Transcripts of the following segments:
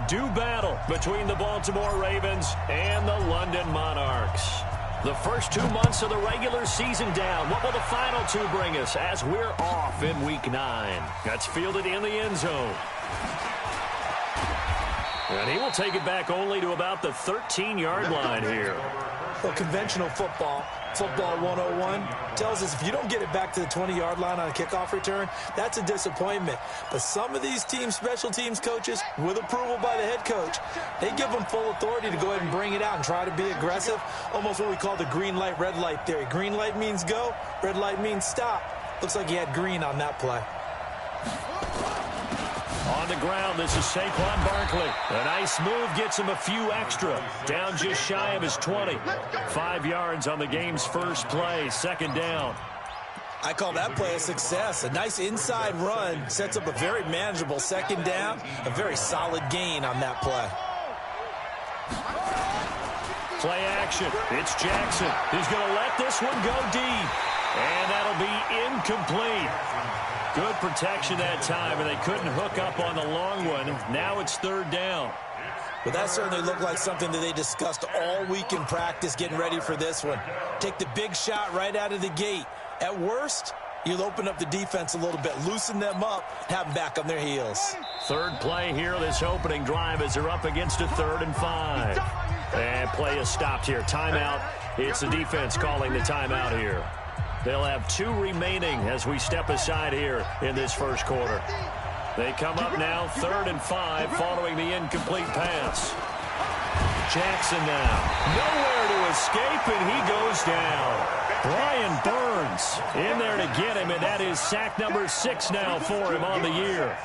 do battle between the Baltimore Ravens and the London Monarchs. The first 2 months of the regular season down. What will the final two bring us as we're off in Week 9? That's fielded in the end zone. And he will take it back only to about the 13-yard line here. Well, conventional football 101, tells us if you don't get it back to the 20-yard line on a kickoff return, that's a disappointment. But some of these teams, special teams coaches, with approval by the head coach, they give them full authority to go ahead and bring it out and try to be aggressive, almost what we call the green light, red light theory. Green light means go, red light means stop. Looks like he had green on that play. On the ground, this is Saquon Barkley. A nice move gets him a few extra. Down just shy of his 20. 5 yards on the game's first play, second down. I call that play a success. A nice inside run sets up a very manageable second down. A very solid gain on that play. Play action. It's Jackson. He's going to let this one go deep. And that'll be incomplete. Good protection that time, and they couldn't hook up on the long one. Now it's third down. Well, that certainly looked like something that they discussed all week in practice, getting ready for this one. Take the big shot right out of the gate. At worst, you'll open up the defense a little bit, loosen them up, have them back on their heels. Third play here, this opening drive as they're up against a 3rd and 5. And play is stopped here. Timeout. It's the defense calling the timeout here. They'll have 2 remaining as we step aside here in this first quarter. They come up now, 3rd and 5, following the incomplete pass. Jackson now. Nowhere to escape, and he goes down. Brian Burns in there to get him, and that is sack number 6 now for him on the year.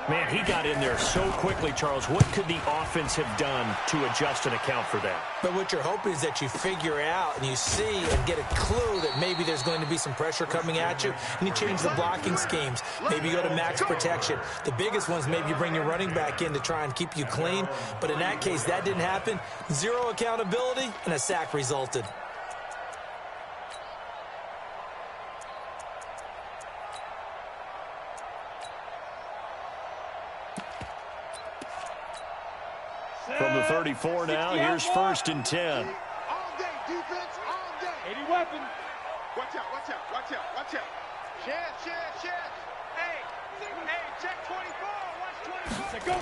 Man, he got in there so quickly, Charles. What could the offense have done to adjust and account for that? But what you're hoping is that you figure out and you see and get a clue that maybe there's going to be some pressure coming at you, and you change the blocking schemes. Maybe you go to max protection. The biggest ones, maybe you bring your running back in to try and keep you clean. But in that case, that didn't happen. 0 accountability, and a sack resulted. From the 34 now, here's 1st and 10. All day, defense, all day. 80 weapons. Watch out, watch out, watch out, watch out. Chance. Hey, check 24, watch 24. Go.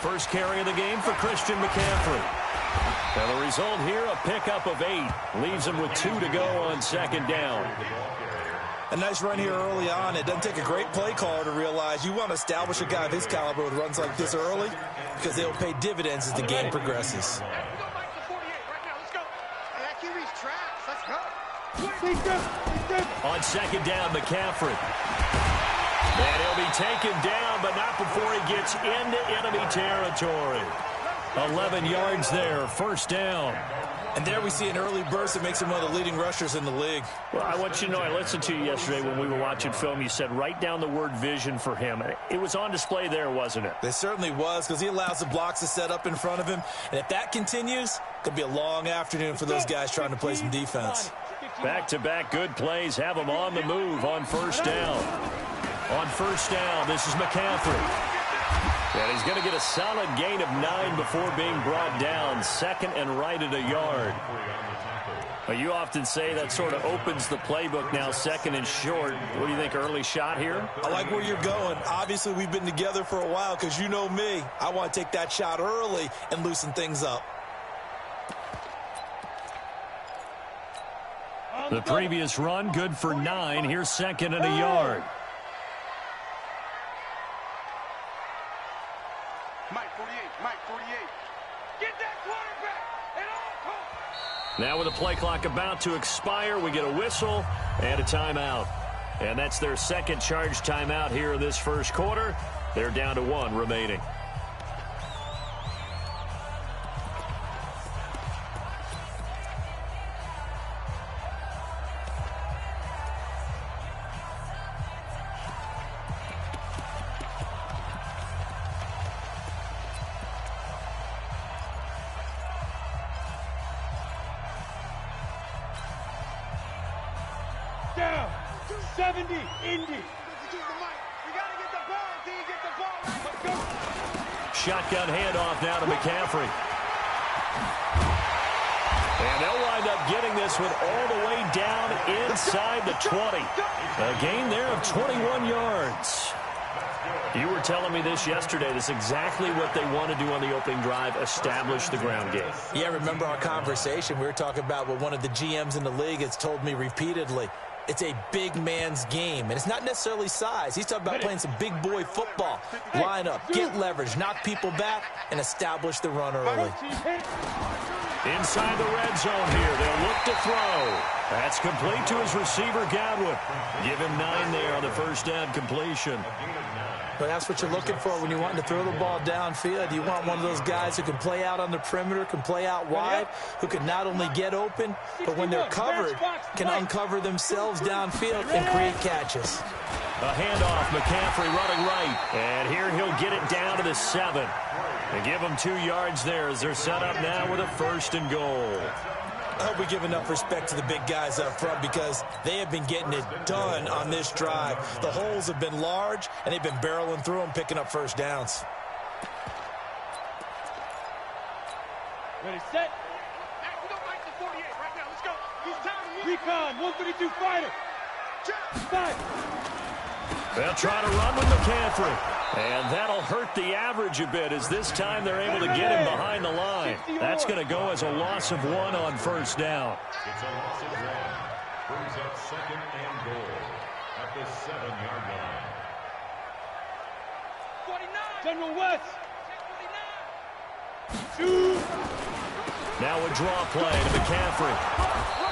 First carry of the game for Christian McCaffrey. And the result here, a pickup of 8. Leaves him with 2 to go on second down. A nice run here early on. It doesn't take a great play caller to realize you want to establish a guy of his caliber with runs like this early because they'll pay dividends as the game progresses. On second down, McCaffrey. And he'll be taken down, but not before he gets into enemy territory. 11 yards there, first down. And there we see an early burst that makes him one of the leading rushers in the league. Well, I want you to know, I listened to you yesterday when we were watching film. You said write down the word vision for him. It was on display there, wasn't it? It certainly was, because he allows the blocks to set up in front of him. And if that continues, it'll be a long afternoon for those guys trying to play some defense. Back-to-back good plays have him on the move on first down. On first down, this is McCaffrey. And he's going to get a solid gain of 9 before being brought down. 2nd and right at a yard. Well, you often say that sort of opens the playbook now, 2nd and short. What do you think, early shot here? I like where you're going. Obviously, we've been together for a while because you know me. I want to take that shot early and loosen things up. The previous run, good for 9. Here's 2nd and a yard. Mike 48. Get that quarterback at all costs. Now with the play clock about to expire, we get a whistle and a timeout. And that's their second charge timeout here in this first quarter. They're down to 1 remaining. Down. 70. Indy. We got to get the ball. Let's go. shotgun handoff now to McCaffrey. And they'll wind up getting this one all the way down inside the 20. A gain there of 21 yards. You were telling me this yesterday. This is exactly what they want to do on the opening drive, establish the ground game. Yeah, remember our conversation? We were talking about what one of the GMs in the league has told me repeatedly. It's a big man's game, and it's not necessarily size. He's talking about playing some big boy football. Line up, get leverage, knock people back, and establish the run early. Inside the red zone here, they'll look to throw. That's complete to his receiver, Gywu. Give him 9 there on the first down completion. But that's what you're looking for when you want to throw the ball downfield. You want one of those guys who can play out on the perimeter, can play out wide, who can not only get open, but when they're covered, can uncover themselves downfield and create catches. A handoff, McCaffrey running right. And here he'll get it down to the 7. And give them 2 yards there as they're set up now with a 1st and goal. I hope we give enough respect to the big guys up front because they have been getting it done on this drive. The holes have been large, and they've been barreling through them, picking up first downs. Ready, set. Hey, we don't like the 48 right now. Let's go. He's down. Recon, 132 fighter. They'll try to run with McCaffrey. And that'll hurt the average a bit as this time they're able to get him behind the line. That's going to go as a loss of 1 on first down. It's a loss of 1. Brings up 2nd and goal at the 7-yard line. 49. General West. 49. Now a draw play to McCaffrey.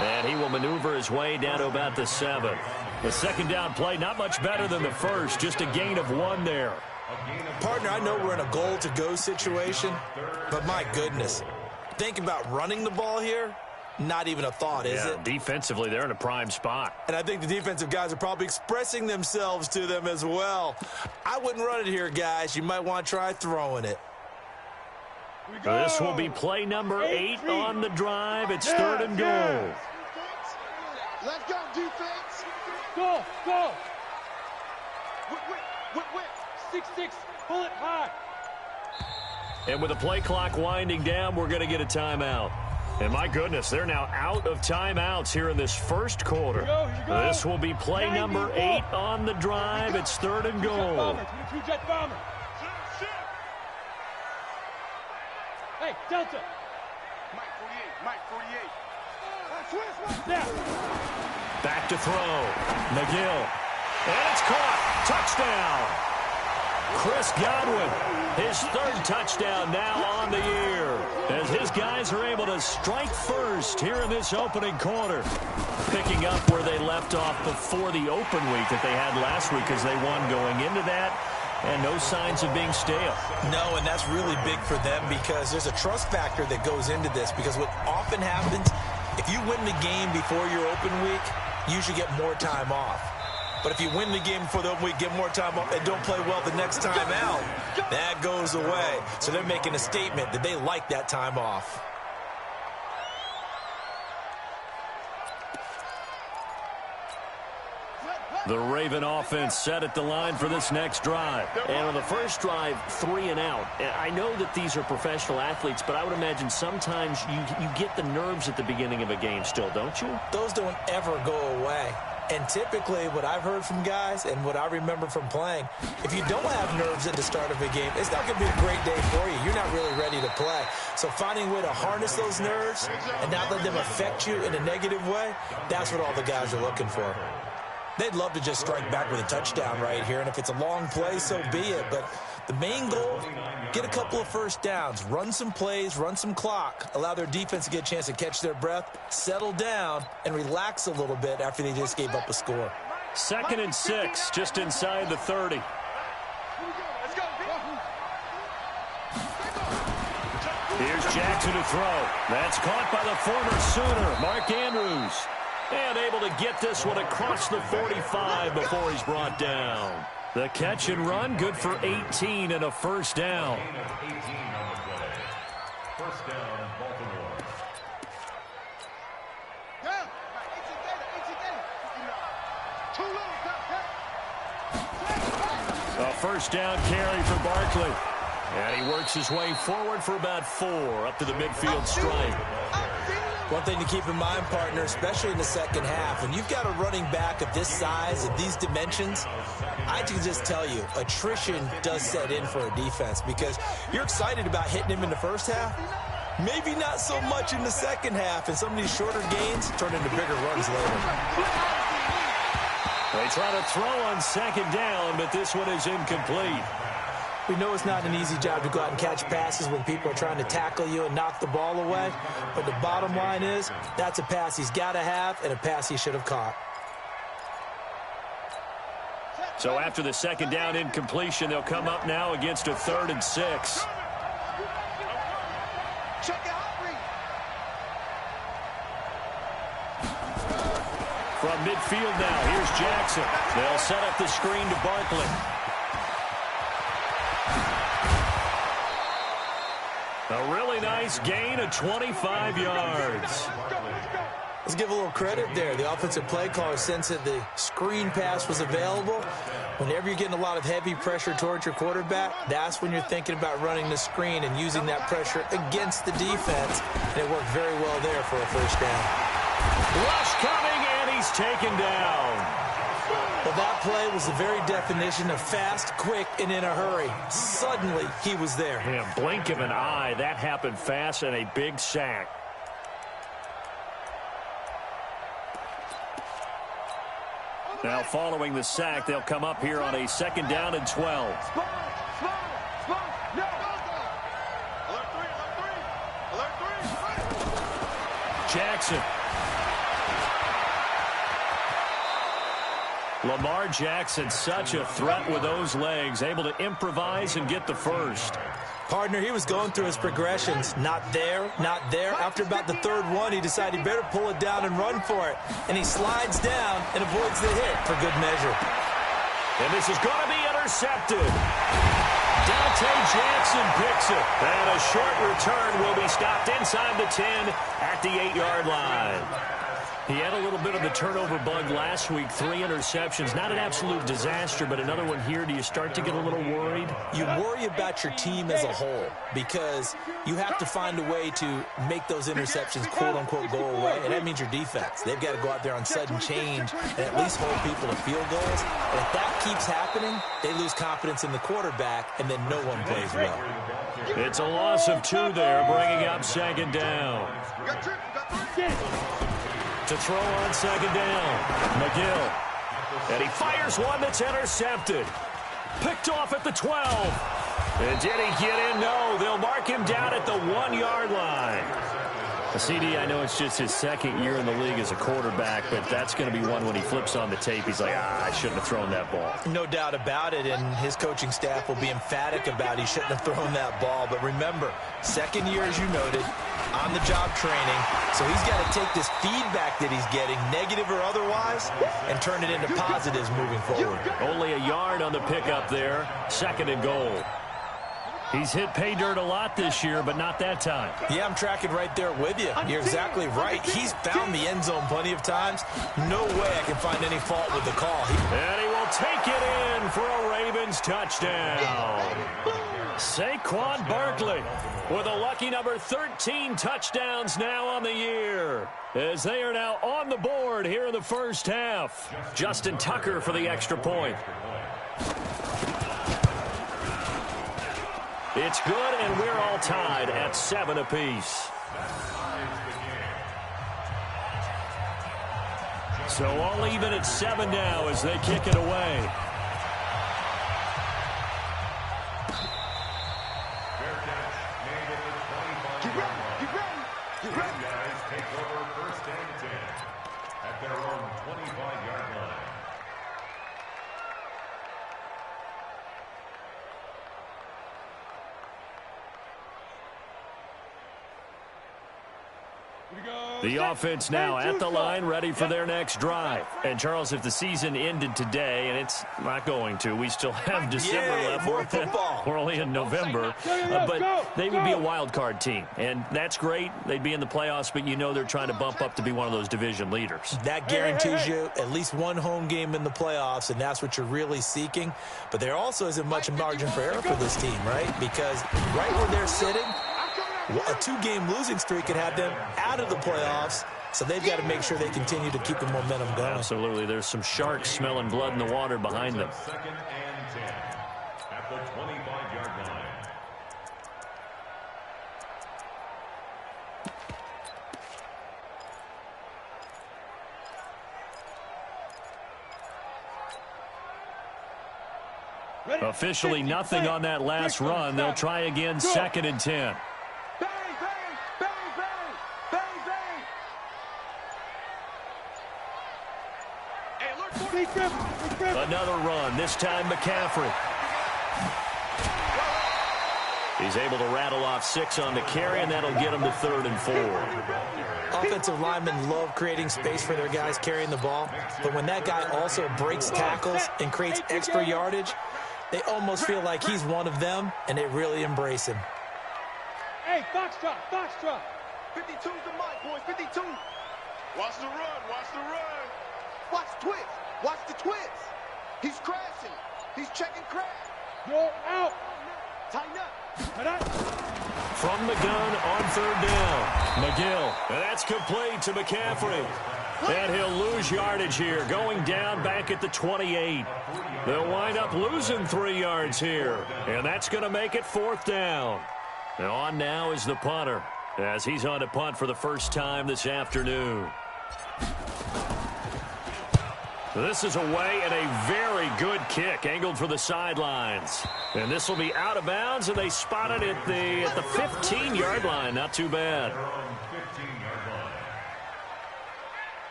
And he will maneuver his way down to about the 7. The 2nd down play, not much better than the first, just a gain of 1 there. Partner, I know we're in a goal-to-go situation, but my goodness, think about running the ball here, not even a thought, is it? Defensively, they're in a prime spot. And I think the defensive guys are probably expressing themselves to them as well. I wouldn't run it here, guys. You might want to try throwing it. This will be play number 8 on the drive. It's 3rd and goal. Let's go, defense. Go, go. Whip. 6-6, pull it high. And with the play clock winding down, we're going to get a timeout. And my goodness, they're now out of timeouts here in this first quarter. Here we go. This will be play number 8 on the drive. It's 3rd and goal. Hey, Delta. Mike 48. Now. Back to throw. McGill. And it's caught. Touchdown. Chris Godwin, his 3rd touchdown now on the year, as his guys are able to strike first here in this opening quarter, picking up where they left off before the open week that they had last week as they won going into that, and no signs of being stale. No, and that's really big for them because there's a trust factor that goes into this because what often happens, if you win the game before your open week, you should get more time off. But if you win the game before the open week, get more time off, and don't play well the next time out, that goes away. So they're making a statement that they like that time off. The Raven offense set at the line for this next drive. And on the first drive, 3 and out. I know that these are professional athletes, but I would imagine sometimes you get the nerves at the beginning of a game still, don't you? Those don't ever go away. And typically what I've heard from guys and what I remember from playing, if you don't have nerves at the start of a game, it's not going to be a great day for you. You're not really ready to play. So finding a way to harness those nerves and not let them affect you in a negative way, that's what all the guys are looking for. They'd love to just strike back with a touchdown right here, and if it's a long play, so be it. But the main goal, get a couple of first downs, run some plays, run some clock, allow their defense to get a chance to catch their breath, settle down, and relax a little bit after they just gave up a score. 2nd and 6, just inside the 30. Here's Jackson to throw. That's caught by the former Sooner, Mark Andrews. And able to get this one across the 45 before he's brought down. The catch and run, good for 18 and a first down. 18 on the play. First down, Baltimore. A first down carry for Barkley. And he works his way forward for about 4 up to the midfield stripe. One thing to keep in mind, partner, especially in the second half, when you've got a running back of this size and these dimensions, I can just tell you, attrition does set in for a defense because you're excited about hitting him in the first half. Maybe not so much in the second half, and some of these shorter gains turn into bigger runs later. They try to throw on second down, but this one is incomplete. We know it's not an easy job to go out and catch passes when people are trying to tackle you and knock the ball away. But the bottom line is, that's a pass he's got to have and a pass he should have caught. So after the second down incompletion, they'll come up now against a 3rd and 6. From midfield now, here's Jackson. They'll set up the screen to Barkley. A really nice gain of 25 yards. Let's give a little credit there. The offensive play caller sensed that the screen pass was available. Whenever you're getting a lot of heavy pressure towards your quarterback, that's when you're thinking about running the screen and using that pressure against the defense. And it worked very well there for a first down. Rush coming, and he's taken down. Well, that play was the very definition of fast, quick, and in a hurry. Suddenly, he was there. Yeah, blink of an eye. That happened fast and a big sack. Now, following the sack, they'll come up here on a 2nd down and 12. Jackson. Lamar Jackson, such a threat with those legs, able to improvise and get the first. Partner, he was going through his progressions. Not there, not there. After about the 3rd one, he decided he better pull it down and run for it. And he slides down and avoids the hit for good measure. And this is going to be intercepted. Dante Jackson picks it. And a short return will be stopped inside the 10 at the 8-yard line. He had a little bit of the turnover bug last week, 3 interceptions. Not an absolute disaster, but another one here. Do you start to get a little worried? You worry about your team as a whole because you have to find a way to make those interceptions, quote-unquote, go away, and that means your defense. They've got to go out there on sudden change and at least hold people to field goals. And if that keeps happening, they lose confidence in the quarterback, and then no one plays well. It's a loss of 2 there, bringing up 2nd down. To throw on 2nd down, McGill. And he fires one that's intercepted. Picked off at the 12. And did he get in? No, they'll mark him down at the 1-yard line. CD, I know it's just his 2nd year in the league as a quarterback, but that's going to be one when he flips on the tape. He's like, I shouldn't have thrown that ball. No doubt about it, and his coaching staff will be emphatic about he shouldn't have thrown that ball. But remember, 2nd year, as you noted, on-the-job training, so he's got to take this feedback that he's getting, negative or otherwise, and turn it into positives moving forward. Only a yard on the pickup there, 2nd and goal. He's hit pay dirt a lot this year, but not that time. Yeah, I'm tracking right there with you. You're exactly right. He's found the end zone plenty of times. No way I can find any fault with the call. And he will take it in for a Ravens touchdown. Saquon Barkley with a lucky number 13 touchdowns now on the year, as they are now on the board here in the first half. Justin Tucker for the extra point. It's good, and we're all tied at 7 apiece. So all even at 7 now as they kick it away. The offense now at the line, ready for their next drive. And, Charles, if the season ended today, and it's not going to, we still have December left. We're only in November. But they would be a wild card team. And that's great. They'd be in the playoffs, but you know they're trying to bump up to be one of those division leaders. That guarantees you at least one home game in the playoffs, and that's what you're really seeking. But there also isn't much margin for error for this team, right? Because right where they're sitting, a two-game losing streak could have them out of the playoffs, so they've got to make sure they continue to keep the momentum going. Absolutely. There's some sharks smelling blood in the water behind them. Second and 10 at the 25-yard line. Officially nothing on that last run. They'll try again, second and 10. Another run, this time McCaffrey. He's able to rattle off 6 on the carry, and that'll get him to 3rd and 4. Offensive linemen love creating space for their guys carrying the ball, but when that guy also breaks tackles and creates extra yardage, they almost feel like he's one of them, and they really embrace him. Hey, Foxtrot, Foxtrot. 52's the mic, boys, 52. Watch the run, watch the run. Watch twist, watch the twist. He's crashing, he's checking crash. Go out. Tighten up. From the gun on 3rd down, McGill. And that's complete to McCaffrey. And he'll lose yardage here, going down back at the 28. They'll wind up losing 3 yards here, and that's going to make it 4th down. And on now is the punter, as he's on to punt for the first time this afternoon. This is away, and a very good kick, angled for the sidelines. And this will be out of bounds, and they spot it at the 15-yard line. Not too bad.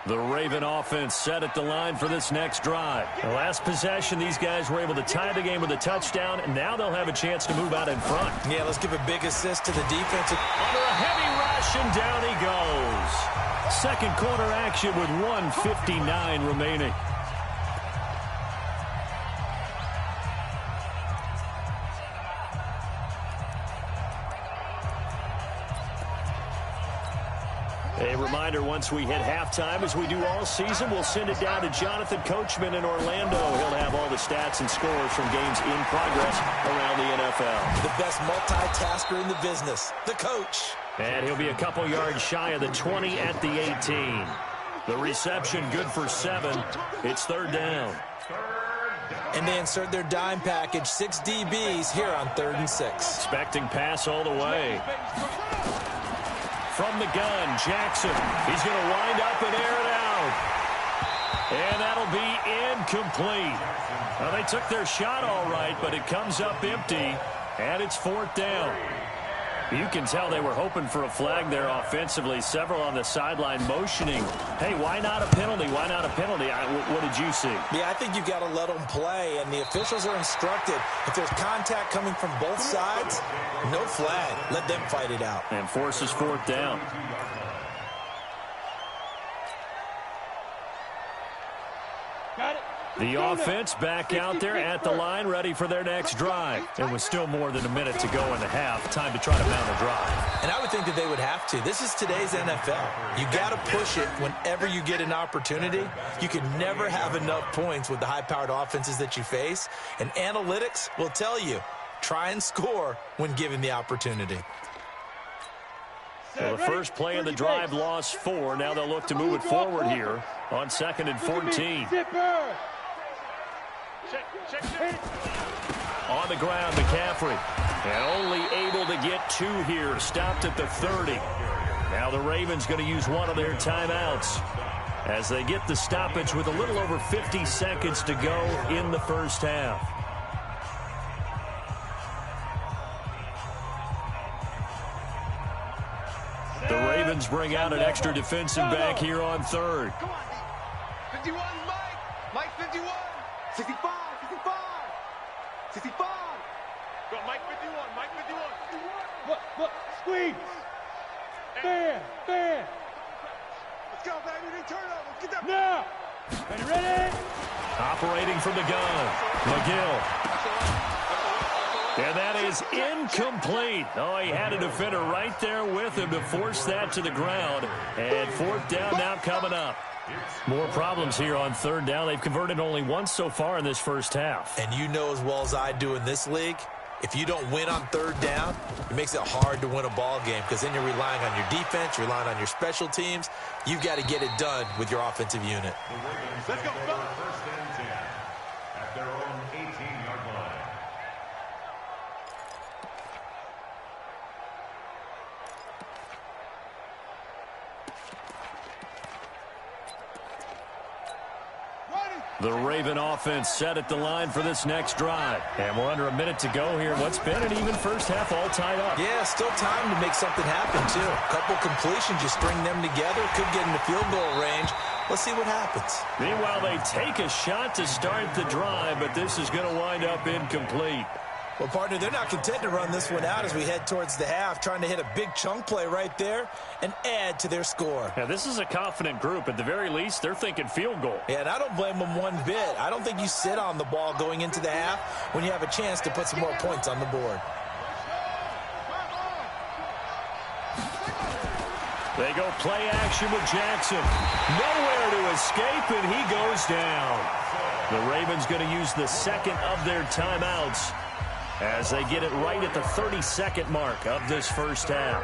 The Raven offense set at the line for this next drive. The last possession, these guys were able to tie the game with a touchdown, and now they'll have a chance to move out in front. Yeah, let's give a big assist to the defense. Under a heavy rush, and down he goes. Second quarter action with 1:59 remaining. A reminder, once we hit halftime, as we do all season, we'll send it down to Jonathan Coachman in Orlando. He'll have all the stats and scores from games in progress around the NFL. The best multitasker in the business, the coach. And he'll be a couple yards shy of the 20 at the 18. The reception good for 7. It's 3rd down. And they insert their dime package, 6 DBs here on 3rd and 6. Expecting pass all the way. From the gun, Jackson. He's going to wind up and air it out. And that'll be incomplete. Well, they took their shot all right, but it comes up empty, and it's 4th down. You can tell they were hoping for a flag there offensively. Several on the sideline motioning. Hey, why not a penalty? Why not a penalty? What did you see? Yeah, I think you've got to let them play, and the officials are instructed. If there's contact coming from both sides, no flag. Let them fight it out. And forces 4th down. Got it. The offense back out there at the line, ready for their next drive. And with still more than a minute to go in the half, time to try to mount a drive. And I would think that they would have to. This is today's NFL. You got to push it whenever you get an opportunity. You can never have enough points with the high-powered offenses that you face. And analytics will tell you, try and score when given the opportunity. Well, the first play of the drive lost 4. Now they'll look to move it forward here on 2nd and 14. On the ground, McCaffrey. And only able to get 2 here. Stopped at the 30. Now the Ravens going to use one of their timeouts as they get the stoppage with a little over 50 seconds to go in the first half. The Ravens bring out an extra defensive back here on 3rd. Come on, 51, Mike. Mike, 51. 65, 65. 65. Go, Mike 51, Mike 51. Look, squeeze. Fan. Let's go, baby. They turn over. Get that. Now. Ready? Operating from the gun, McGill. And that is incomplete. Oh, he had a defender right there with him to force that to the ground. And fourth down now coming up. More problems here on third down. They've converted only once so far in this first half. And you know as well as I do in this league, if you don't win on third down, it makes it hard to win a ball game because then you're relying on your defense, you're relying on your special teams. You've got to get it done with your offensive unit. Let's go. First and 10 at their own 18-yard line. The Raven offense set at the line for this next drive. And we're under a minute to go here. What's been an even first half all tied up. Yeah, still time to make something happen, too. A couple completions, you string them together, could get into field goal range. Let's see what happens. Meanwhile, they take a shot to start the drive, but this is going to wind up incomplete. Well, partner, they're not content to run this one out as we head towards the half, trying to hit a big chunk play right there and add to their score. Now, this is a confident group. At the very least, they're thinking field goal. Yeah, and I don't blame them one bit. I don't think you sit on the ball going into the half when you have a chance to put some more points on the board. They go play action with Jackson. Nowhere to escape, and he goes down. The Ravens going to use the second of their timeouts as they get it right at the 32nd mark of this first half.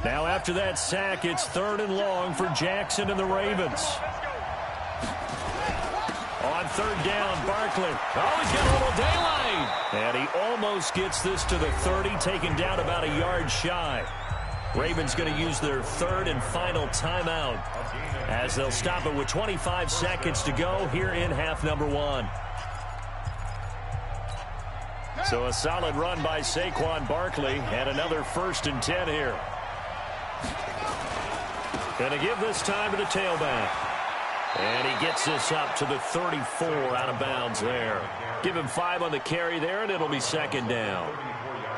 Now after that sack, it's third and long for Jackson and the Ravens. On third down, Barkley. Oh, he's got a little daylight. And he almost gets this to the 30, taken down about a yard shy. Ravens going to use their third and final timeout as they'll stop it with 25 seconds to go here in half number one. So a solid run by Saquon Barkley and another 1st and 10 here. Going to give this time to the tailback. And he gets this up to the 34 out of bounds there. Give him 5 on the carry there, and it'll be second down.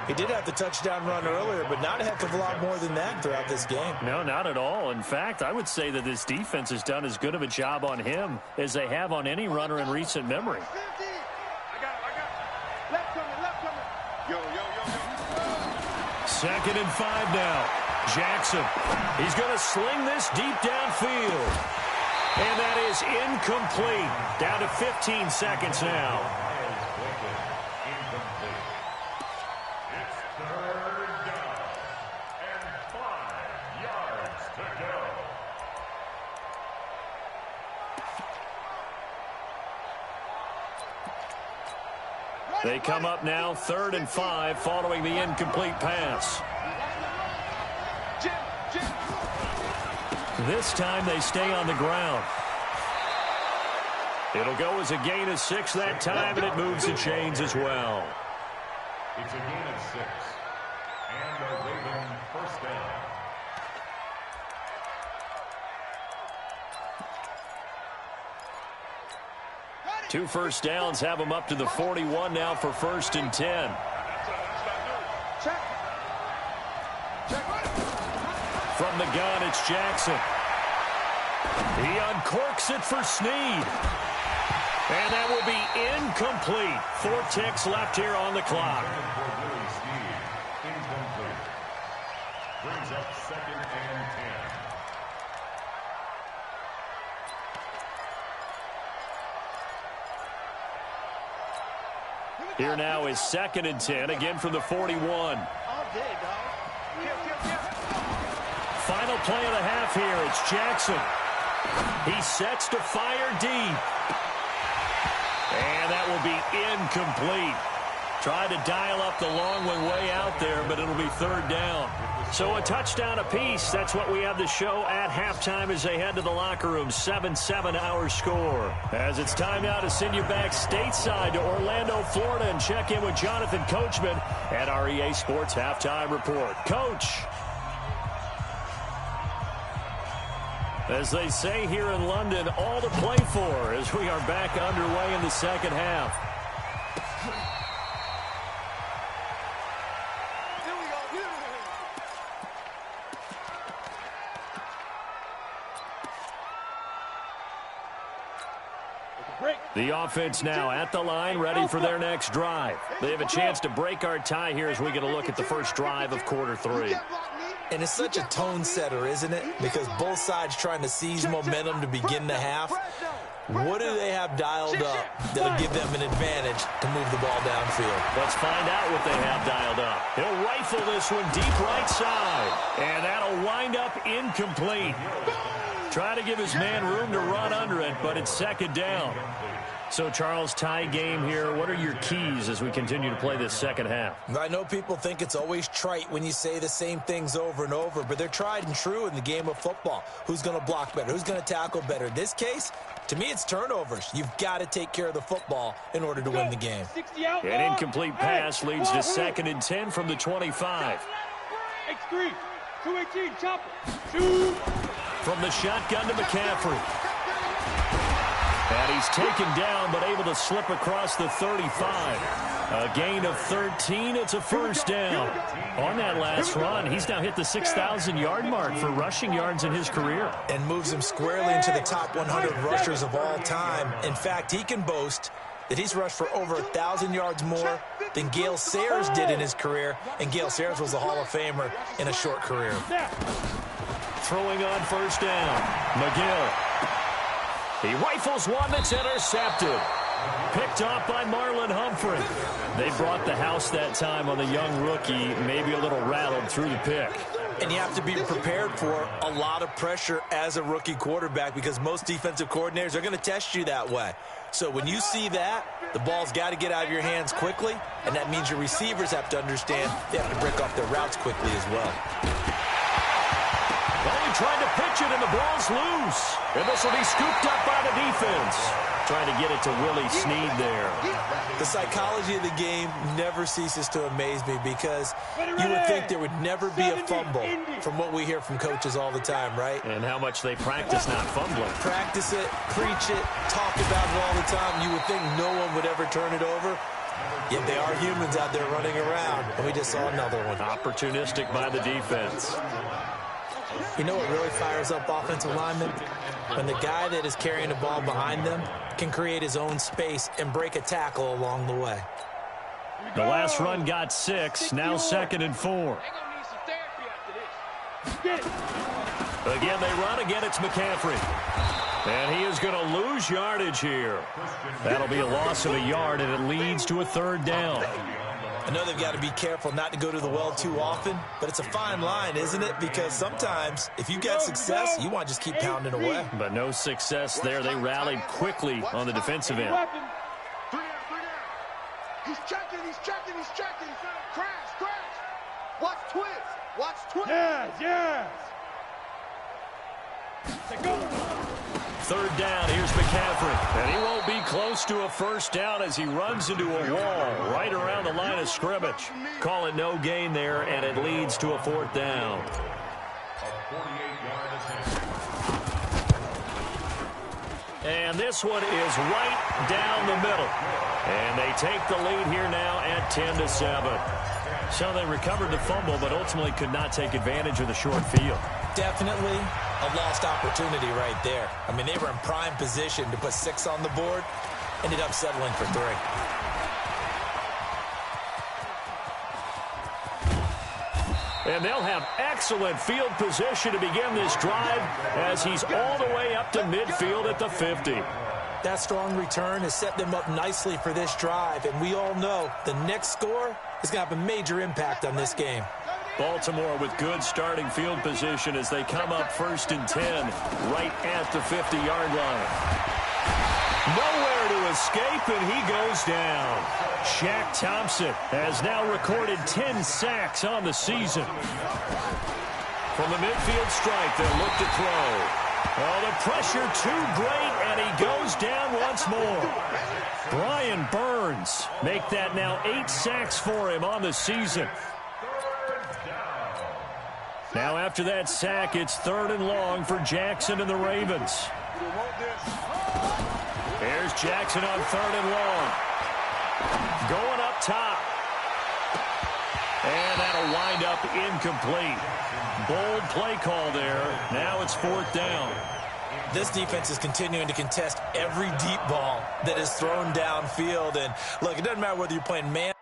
He did have the touchdown run earlier, but not a heck of a lot more than that throughout this game. No, not at all. In fact, I would say that this defense has done as good of a job on him as they have on any runner in recent memory. I got it. Left coming. Yo. 2nd and 5 now. Jackson. He's going to sling this deep downfield. And that is incomplete. Down to 15 seconds now. They come up now 3rd and 5 following the incomplete pass. This time they stay on the ground. It'll go as a gain of 6 that time, and it moves the chains as well. It's a gain of 6. And a Raven first down. Two first downs have them up to the 41 now for 1st and 10. From the gun, it's Jackson. He uncorks it for Snead. And that will be incomplete. 4 ticks left here on the clock. Incomplete. Brings up 2nd and 10. Here now is 2nd and 10, again from the 41. All day, dog. Final play of the half here. It's Jackson. He sets to fire deep. And that will be incomplete. Tried to dial up the long one way out there, but it'll be 3rd down. So a touchdown apiece. That's what we have to show at halftime as they head to the locker room. 7-7 our score. As it's time now to send you back stateside to Orlando, Florida, and check in with Jonathan Coachman at our EA Sports Halftime Report. Coach. As they say here in London, all to play for as we are back underway in the second half. The offense now at the line, ready for their next drive. They have a chance to break our tie here as we get a look at the first drive of quarter 3. And it's such a tone setter, isn't it? Because both sides trying to seize momentum to begin the half. What do they have dialed up that'll give them an advantage to move the ball downfield? Let's find out what they have dialed up. He'll rifle this one deep right side. And that'll wind up incomplete. Try to give his man room to run under it, but it's second down. So, Charles, tie game here. What are your keys as we continue to play this second half? I know people think it's always trite when you say the same things over and over, but they're tried and true in the game of football. Who's going to block better? Who's going to tackle better? In this case, to me, it's turnovers. You've got to take care of the football in order to win the game. An incomplete pass leads to 2nd and 10 from the 25. X3, 218, chopper, shoot. From the shotgun to McCaffrey. And he's taken down, but able to slip across the 35. A gain of 13. It's a first down. On that last run, he's now hit the 6,000-yard mark for rushing yards in his career. And moves him squarely into the top 100 rushers of all time. In fact, he can boast that he's rushed for over 1,000 yards more than Gale Sayers did in his career. And Gale Sayers was a Hall of Famer in a short career. Throwing on first down. McGill. He rifles one that's intercepted. Picked off by Marlon Humphrey. They brought the house that time on the young rookie, maybe a little rattled through the pick. And you have to be prepared for a lot of pressure as a rookie quarterback because most defensive coordinators are going to test you that way. So when you see that, the ball's got to get out of your hands quickly, and that means your receivers have to understand they have to break off their routes quickly as well. Only trying to pitch it, and the ball's loose. And this will be scooped up by the defense. Trying to get it to Willie Snead there. The psychology of the game never ceases to amaze me because you would think there would never be a fumble from what we hear from coaches all the time, right? And how much they practice not fumbling. Practice it, preach it, talk about it all the time. You would think no one would ever turn it over. Yet they are humans out there running around, and we just saw another one. Opportunistic by the defense. You know what really fires up offensive linemen? When the guy that is carrying the ball behind them can create his own space and break a tackle along the way. The last run got 6, now 2nd and 4. Again, they run. Again, it's McCaffrey. And he is going to lose yardage here. That'll be a loss of a yard, and it leads to a 3rd down. I know they've got to be careful not to go to the well too often, but it's a fine line, isn't it? Because sometimes, if you get success, you want to just keep pounding away. But no success there. They rallied quickly on the defensive end. 3 down. He's checking. Crash. Watch twist. Yes. 3rd down, here's McCaffrey. And he won't be close to a first down as he runs into a wall right around the line of scrimmage. Call it no gain there, and it leads to a 4th down. And this one is right down the middle. And they take the lead here now at 10-7. So they recovered the fumble, but ultimately could not take advantage of the short field. Definitely a lost opportunity right there. I mean, they were in prime position to put 6 on the board, ended up settling for 3. And they'll have excellent field position to begin this drive as he's all the way up to midfield at the 50. That strong return has set them up nicely for this drive, and we all know the next score is going to have a major impact on this game. Baltimore with good starting field position as they come up 1st and 10 right at the 50-yard line. Nowhere to escape, and he goes down. Shaq Thompson has now recorded 10 sacks on the season. From the midfield stripe, they'll look to throw. Oh, the pressure too great, and he goes down once more. Brian Burns make that now 8 sacks for him on the season. Now after that sack, it's 3rd and long for Jackson and the Ravens. Here's Jackson on 3rd and long. Going up top. And that'll wind up incomplete. Bold play call there. Now it's 4th down. This defense is continuing to contest every deep ball that is thrown downfield. And look, it doesn't matter whether you're playing man.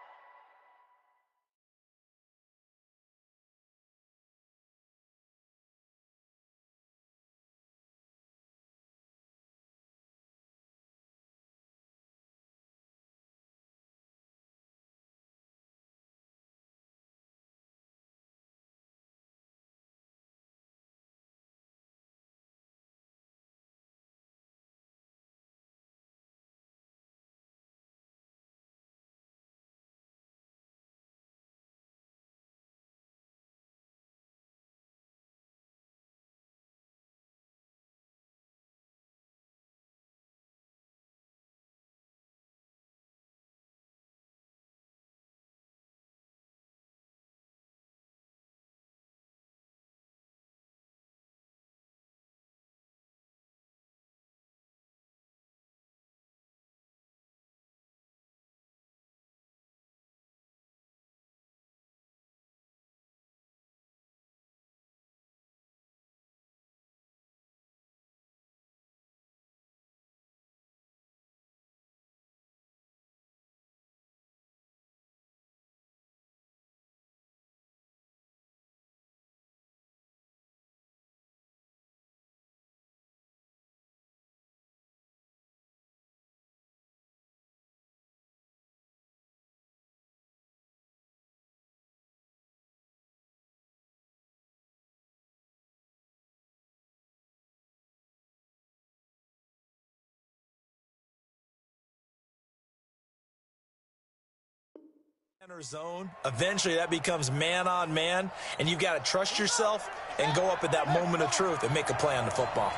Zone, eventually that becomes man-on-man, and you've got to trust yourself and go up at that moment of truth and make a play on the football.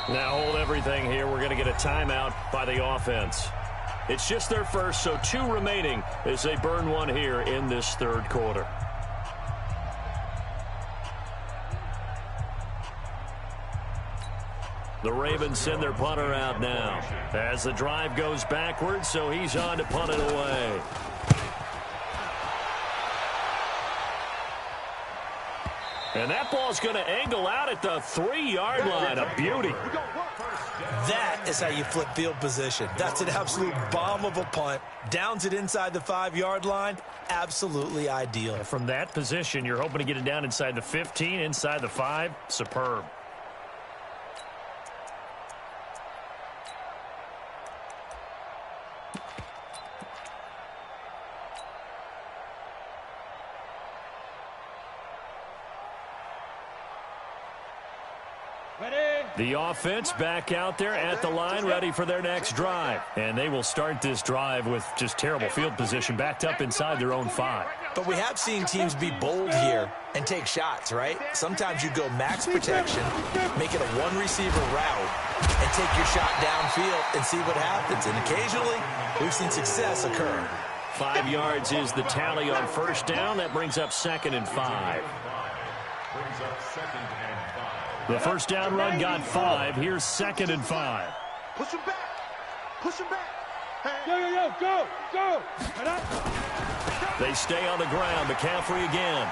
Now hold everything here. We're going to get a timeout by the offense. It's just their first, so 2 remaining as they burn one here in this 3rd quarter. The Ravens send their punter out now as the drive goes backwards, so he's on to punt it away. And that ball's going to angle out at the 3-yard line. A beauty. That is how you flip field position. That's an absolute bomb of a punt. Downs it inside the 5-yard line. Absolutely ideal. From that position, you're hoping to get it down inside the 15, inside the 5. Superb. The offense back out there at the line, ready for their next drive. And they will start this drive with just terrible field position, backed up inside their own 5. But we have seen teams be bold here and take shots, right? Sometimes you go max protection, make it a 1-receiver route, and take your shot downfield and see what happens. And occasionally, we've seen success occur. 5 yards is the tally on 1st down. That brings up 2nd and 5. The 1st down run got 5. Here's 2nd and 5. Push him back. Push him back. Yo, go. They stay on the ground. McCaffrey again.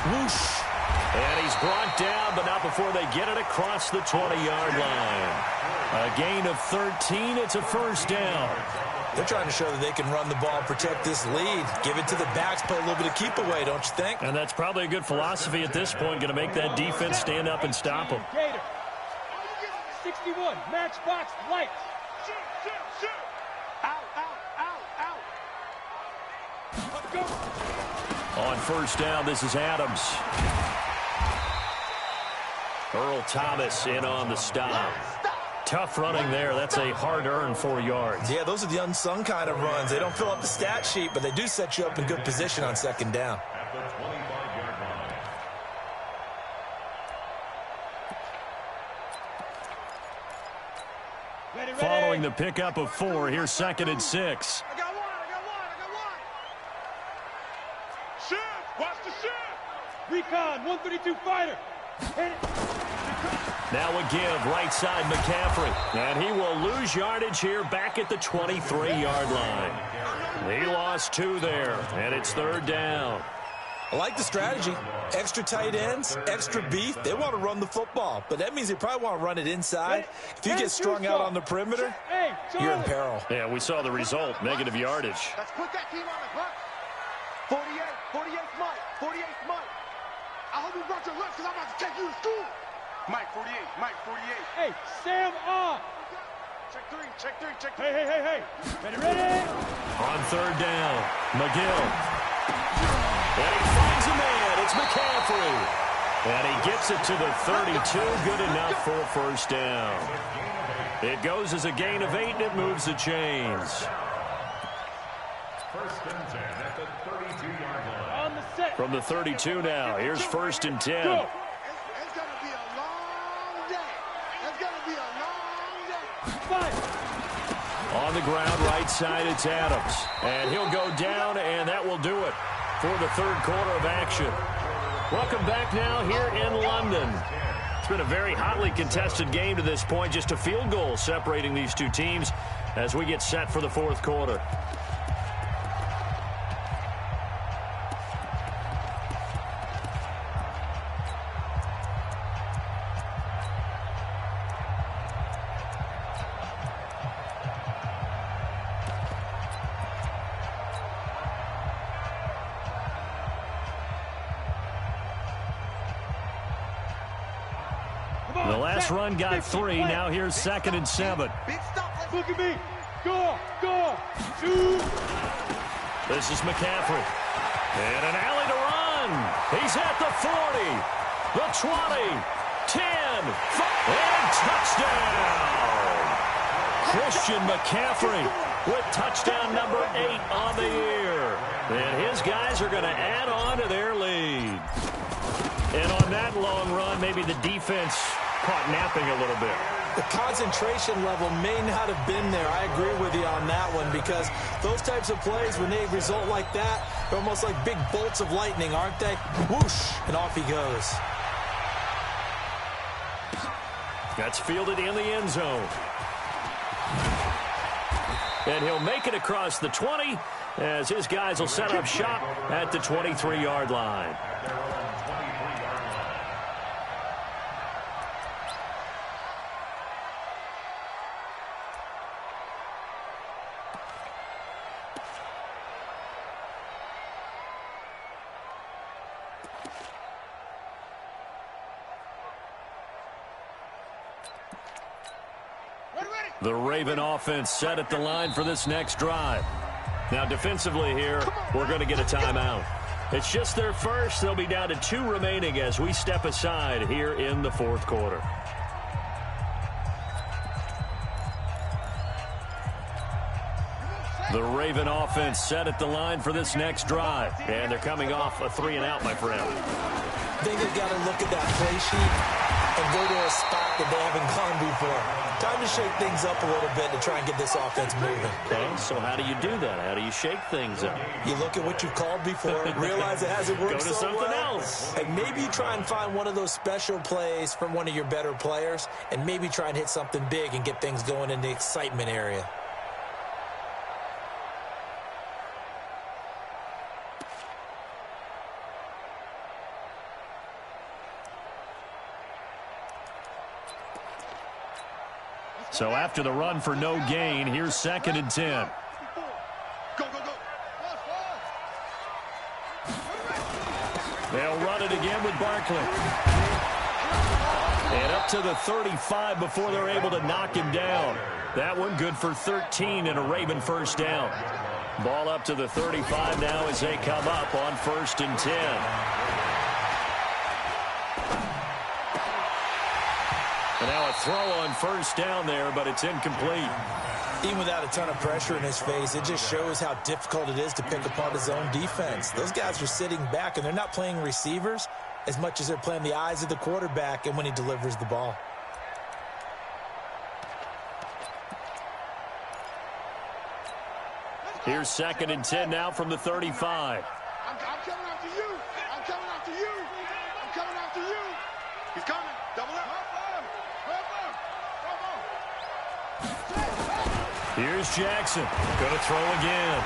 Whoosh. And he's brought down, but not before they get it across the 20-yard line. A gain of 13. It's a 1st down. They're trying to show that they can run the ball, protect this lead, give it to the backs, play a little bit of keep away, don't you think? And that's probably a good philosophy at this point, going to make that defense stand up and stop them. 61, matchbox lights. Shoot. Out. Let's go. On 1st down, this is Adams. Earl Thomas in on the stop. Tough running there. That's a hard-earned 4 yards. Yeah, those are the unsung kind of runs. They don't fill up the stat sheet, but they do set you up in good position on 2nd down. Following the pickup of 4, here's 2nd and 6. I got one. Shoot. Watch the shoot. wk9, 132 fighter. Hit it. Now a give, right side McCaffrey. And he will lose yardage here back at the 23-yard line. He lost 2 there, and it's 3rd down. I like the strategy. Extra tight ends, extra beef. They want to run the football, but that means they probably want to run it inside. If you get strung out on the perimeter, you're in peril. Yeah, we saw the result, negative yardage. Let's put that team on the clock. 48 Mike, 48 Mike. I hope you brought your lunch because I'm about to take you to school. Mike 48, Mike 48. Hey, Sam on. Check three. Hey. Ready? On 3rd down, McGill. And he finds a man. It's McCaffrey. And he gets it to the 32. Good enough for a 1st down. It goes as a gain of 8, and it moves the chains. 1st and 10 at the 32-yard line. On the set. From the 32 now, here's 1st and 10. It's going to be a long day. It's going to be a long day. Five. On the ground, right side, it's Adams. And he'll go down, and that will do it for the 3rd quarter of action. Welcome back now here in London. It's been a very hotly contested game to this point. Just a field goal separating these two teams as we get set for the 4th quarter. The last run got 3. Now here's 2nd and 7. Look at me. Go. Shoot. This is McCaffrey. And an alley to run. He's at the 40, the 20, 10, and touchdown. Christian McCaffrey with touchdown number 8 on the year. And his guys are going to add on to their lead. And on that long run, maybe the defense caught napping a little bit. The concentration level may not have been there. I agree with you on that one because those types of plays, when they result like that, they're almost like big bolts of lightning, aren't they? Whoosh, and off he goes. That's fielded in the end zone. And he'll make it across the 20 as his guys will set up shop at the 23-yard line. The Raven offense set at the line for this next drive. Now defensively here, we're going to get a timeout. It's just their first. They'll be down to 2 remaining as we step aside here in the 4th quarter. The Raven offense set at the line for this next drive. And they're coming off a 3-and-out, my friend. I think they've got to look at that play sheet and go to a spot that they haven't gone before. Time to shake things up a little bit to try and get this offense moving. Okay, so how do you do that? How do you shake things up? You look at what you've called before, realize it hasn't worked Go to so something well, else. and maybe you try and find one of those special plays from one of your better players, and maybe try and hit something big and get things going in the excitement area. So after the run for no gain, here's 2nd and 10. Go. They'll run it again with Barkley. And up to the 35 before they're able to knock him down. That one good for 13 and a Raven 1st down. Ball up to the 35 now as they come up on 1st and 10. And now a throw on 1st down there, but it's incomplete. Even without a ton of pressure in his face, it just shows how difficult it is to pick apart his own defense. Those guys are sitting back, and they're not playing receivers as much as they're playing the eyes of the quarterback and when he delivers the ball. Here's 2nd and 10 now from the 35. I'm coming after you. I'm coming after you. He's coming. Double up. Here's Jackson. Going to throw again.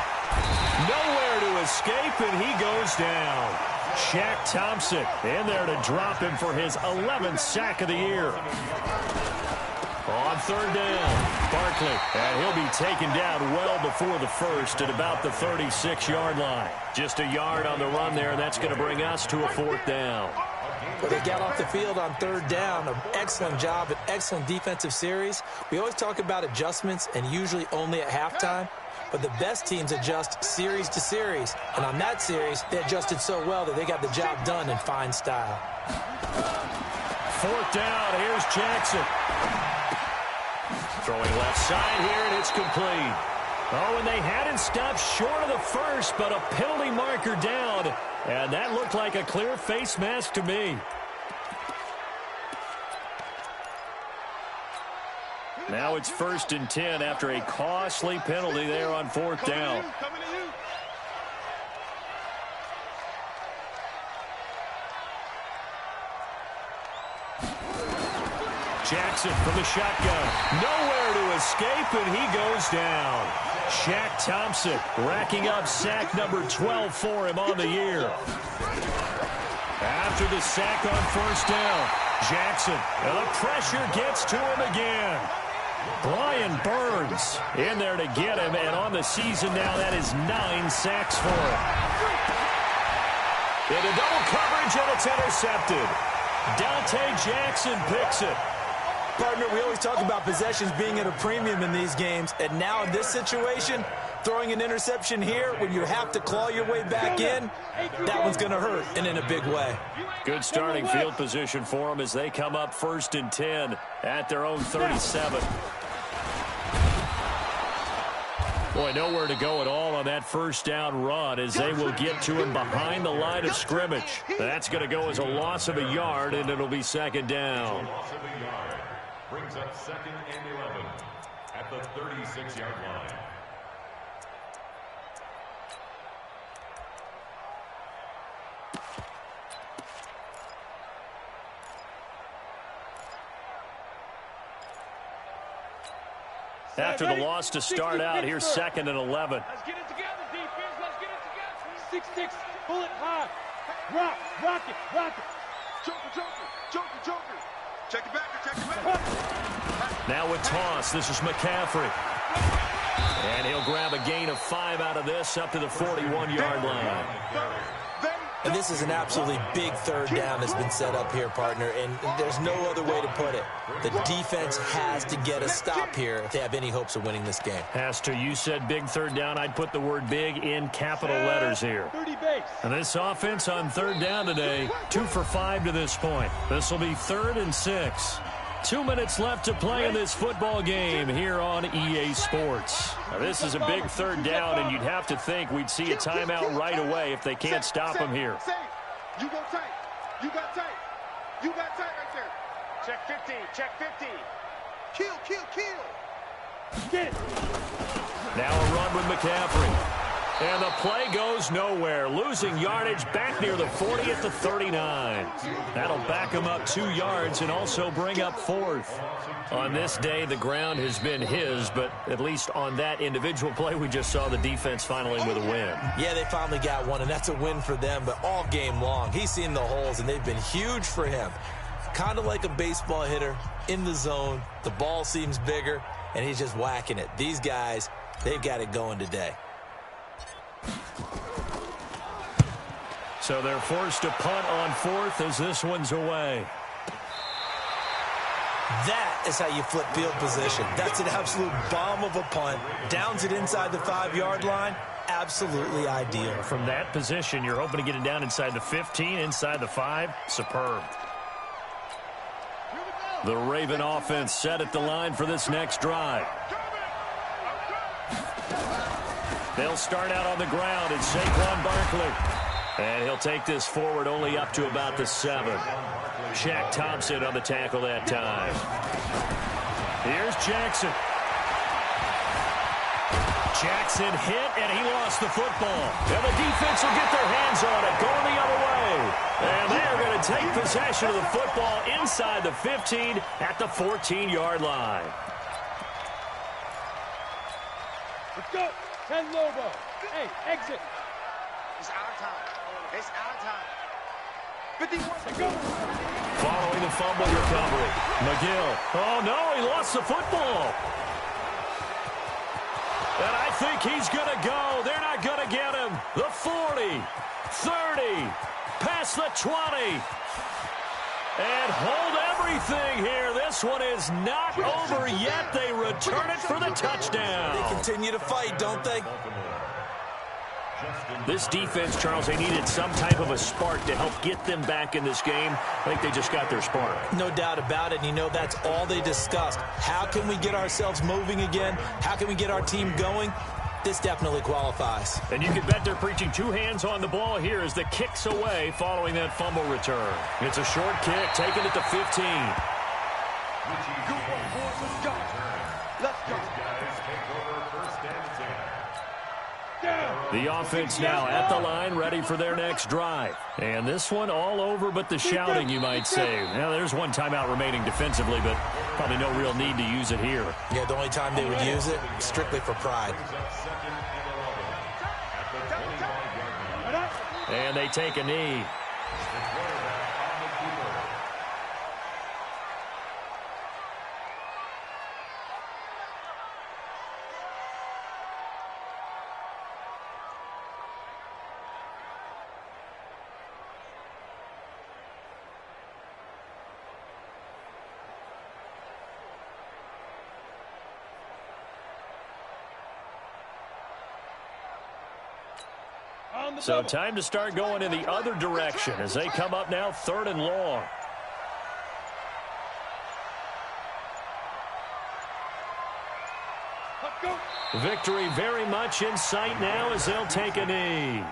Nowhere to escape, and he goes down. Shaq Thompson in there to drop him for his 11th sack of the year. On third down, Barkley, and he'll be taken down well before the first at about the 36-yard line. Just a yard on the run there, and that's going to bring us to a fourth down. Well, they got off the field on third down. An excellent job, an excellent defensive series. We always talk about adjustments and usually only at halftime, but the best teams adjust series to series. And on that series, they adjusted so well that they got the job done in fine style. Fourth down, here's Jackson. Throwing left side here, and it's complete. Oh, and they hadn't stopped short of the first, but a penalty marker down. And that looked like a clear face mask to me. Now it's 1st and 10 after a costly penalty there on fourth down. Jackson from the shotgun. Nowhere to escape, and he goes down. Shaq Thompson racking up sack number 12 for him on the year. After the sack on first down, Jackson, the pressure gets to him again. Brian Burns in there to get him, and on the season now, that is 9 sacks for him. Into double coverage, and it's intercepted. Dante Jackson picks it. Partner, we always talk about possessions being at a premium in these games, and now in this situation, throwing an interception here when you have to claw your way back in, that one's going to hurt, and in a big way. Good starting field position for them as they come up 1st and 10 at their own 37. Boy, nowhere to go at all on that first down run as they will get to him behind the line of scrimmage. That's going to go as a loss of a yard, and it'll be 2nd down. Brings up 2nd and 11 at the 36-yard line. After the loss to start out, here's 2nd and 11. Let's get it together, defense. Let's get it together. 6-6, pull it high. Rock it. Joker. Check it back. Now a toss. This is McCaffrey. And he'll grab a gain of 5 out of this up to the 41-yard line. And this is an absolutely big third down that's been set up here, partner, and there's no other way to put it. The defense has to get a stop here if they have any hopes of winning this game. Has to. You said big third down. I'd put the word big in capital letters here. 30 base. And this offense on third down today, 2 for 5 to this point. This will be 3rd and 6. 2 minutes left to play in this football game here on EA Sports. Now, this is a big third down, and you'd have to think we'd see a timeout right away if they can't stop him here. You go tight. You got tight. You got tight right there. Check 50. Check 50. Kill. Get it. Now a run with McCaffrey. And the play goes nowhere. Losing yardage back near the 40 at the 39. That'll back him up 2 yards and also bring up 4th. On this day, the ground has been his, but at least on that individual play, we just saw the defense finally with a win. Yeah, they finally got one, and that's a win for them, but all game long, he's seen the holes, and they've been huge for him. Kind of like a baseball hitter in the zone. The ball seems bigger, and he's just whacking it. These guys, they've got it going today. So they're forced to punt on 4th as this one's away. That is how you flip field position. That's an absolute bomb of a punt. Downs it inside the 5-yard line. Absolutely ideal. From that position, you're hoping to get it down inside the 15, inside the 5. Superb. The Raven offense set at the line for this next drive. They'll start out on the ground, and Saquon Barkley. And he'll take this forward only up to about the 7. Shaq Thompson on the tackle that time. Here's Jackson. Jackson hit, and he lost the football. And the defense will get their hands on it, going the other way. And they are going to take possession of the football inside the 15 at the 14-yard line. Let's go. 10 Lobo. Hey, exit. It's our time. It's our time. 51. Let's go. Following the fumble recovery, McGill. Oh, no, he lost the football. And I think he's going to go. They're not going to get him. The 40, 30, past the 20. And hold everything here. This one is not over yet. They return it for the touchdown. They continue to fight, don't they? This defense, Charles, they needed some type of a spark to help get them back in this game. I think they just got their spark. No doubt about it. And you know, that's all they discussed. How can we get ourselves moving again? How can we get our team going? This definitely qualifies. And you can bet they're preaching two hands on the ball here as the kick's away following that fumble return. It's a short kick, taking it to 15. Good one, boys. Let's go. Let's go. The offense now at the line, ready for their next drive. And this one all over but the shouting, you might say. Now, there's one timeout remaining defensively, but probably no real need to use it here. Yeah, the only time they would use it, strictly for pride. And they take a knee. So time to start going in the other direction as they come up now 3rd and long. Victory very much in sight now as they'll take a knee.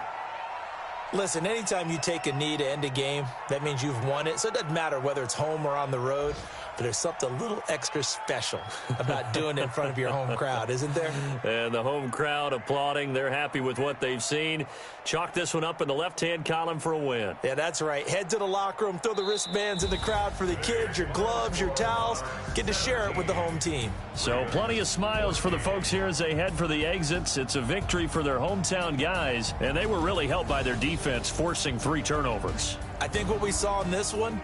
Listen, anytime you take a knee to end a game, that means you've won it. So it doesn't matter whether it's home or on the road, but there's something a little extra special about doing it in front of your home crowd, isn't there? And the home crowd applauding. They're happy with what they've seen. Chalk this one up in the left-hand column for a win. Yeah, that's right. Head to the locker room, throw the wristbands in the crowd for the kids, your gloves, your towels. Get to share it with the home team. So plenty of smiles for the folks here as they head for the exits. It's a victory for their hometown guys, and they were really helped by their defense, forcing 3 turnovers. I think what we saw in this one,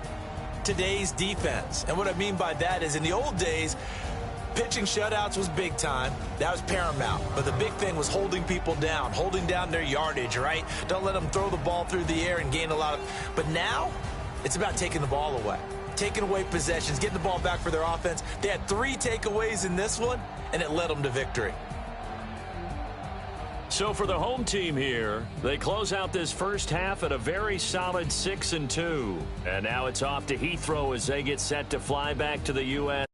today's defense. And what I mean by that is in the old days, pitching shutouts was big time. That was paramount. But the big thing was holding people down, holding down their yardage, right? Don't let them throw the ball through the air and gain a lot of... But now, it's about taking the ball away. Taking away possessions, getting the ball back for their offense. They had 3 takeaways in this one, and it led them to victory. So for the home team here, they close out this first half at a very solid 6-2. And now it's off to Heathrow as they get set to fly back to the U.S.